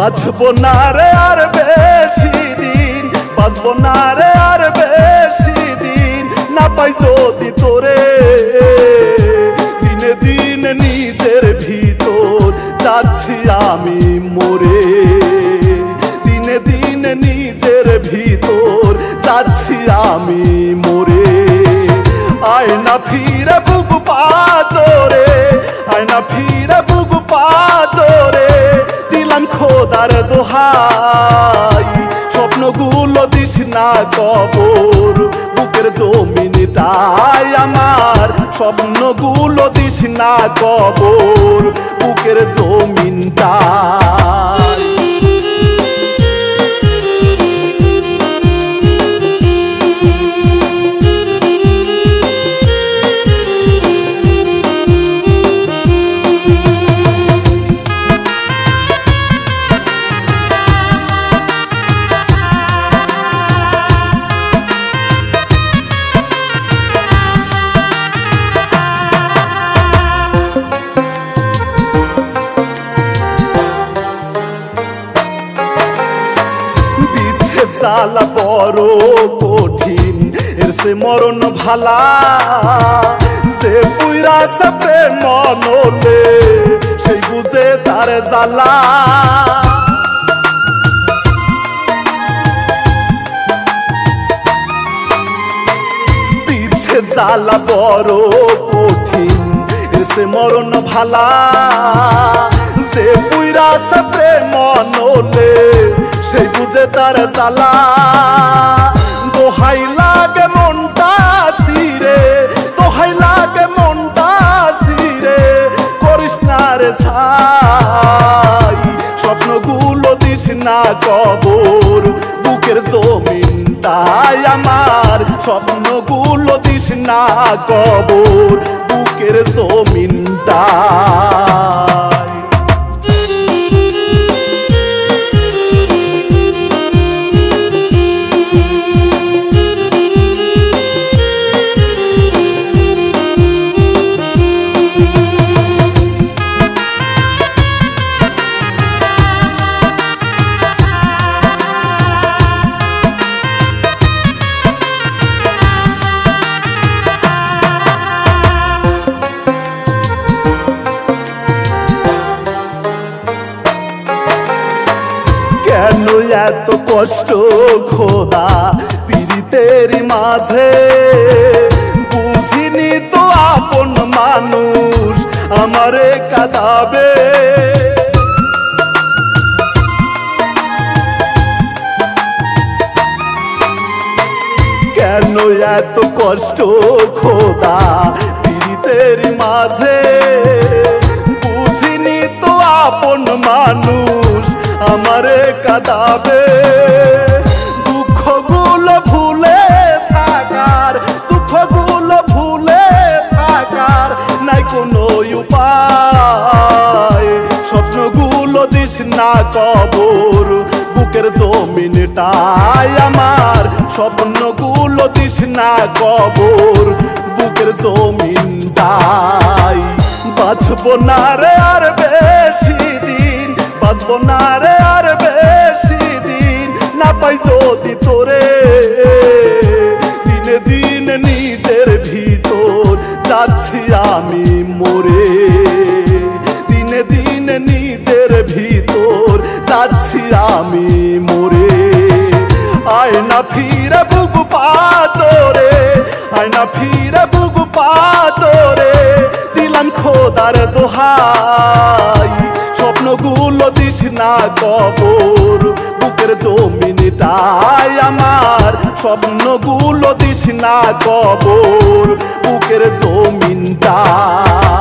বাঁচবো না রে আর বেশি দিন, বাঁচবো না রে আর বেশি দিন, না পাই যদি তোরে। দিনে দিনে নিজের ভিতর যাচ্ছি আমি মরে, দিনে দিনে নিজের ভিতর যাচ্ছি আমি মরে। আয় না ফিরে বুক পাজরে, আয় না ফিরে বুক পাজরে, দিলাম খোদার দোহাই, স্বপ্নগুলো দিস না কবর, বুকের জমিনটাই আমার, স্বপ্নগুলো দিস না কবর, বুকের জমিনটাই। জ্বালা বড় কঠিন, এর সে মরণ ভালা, সে পুইরা সাপে মনলে সেই বুঝে তার জ্বালা। পিছে জ্বালা বড় কঠিন, এর সে মরণ ভালা, সে পুইরা সাপে মনলে সেই বুঝে তার জ্বালা। দোহাই লাগে মনটা সিরে, দোহাই লাগে মনটা সিরে, করিস না রে ছাই, স্বপ্নগুলো দিস না কবর, বুকের জমিনটাই আমার, স্বপ্নগুলো দিস না কবর, বুকের জমিনটাই। কেন এত কষ্ট খোদা পীড়িতের মাঝে, বুঝিনি তো আপন মানুষ আমারে কাঁদাবে। কেন এত কষ্ট খোদা পীড়িতের মাঝে, বুঝিনি তো আপন মানুষ আমারে কাঁদাবে। দুঃখগুলো ভুলে থাকার, দুঃখগুলো ভুলে থাকার নাই কোনো উপায়, স্বপ্নগুলো দিস না কবর, বুকের জমিনটাই আমার, স্বপ্নগুলো দিস না কবর, বুকের জমিনটাই। বাঁচবো না রে আর বেশি দিন, বাঁচবো না রে আর বেশি দিন, না পাই যদি তোরে। দিনে দিনে নিজের ভিতর যাচ্ছি আমি মরে, দিনে দিনে নিজের ভিতর যাচ্ছি আমি মরে। আয় না ফিরে বুক পাজরে, আয় না ফিরে বুক পাজরে, দিলাম খোদার দোহাই, স্বপ্নগুলো দিস না কবর, বুকের জমিনটাই আমার, স্বপ্নগুলো দিস না কবর, বুকের জমিনটাই।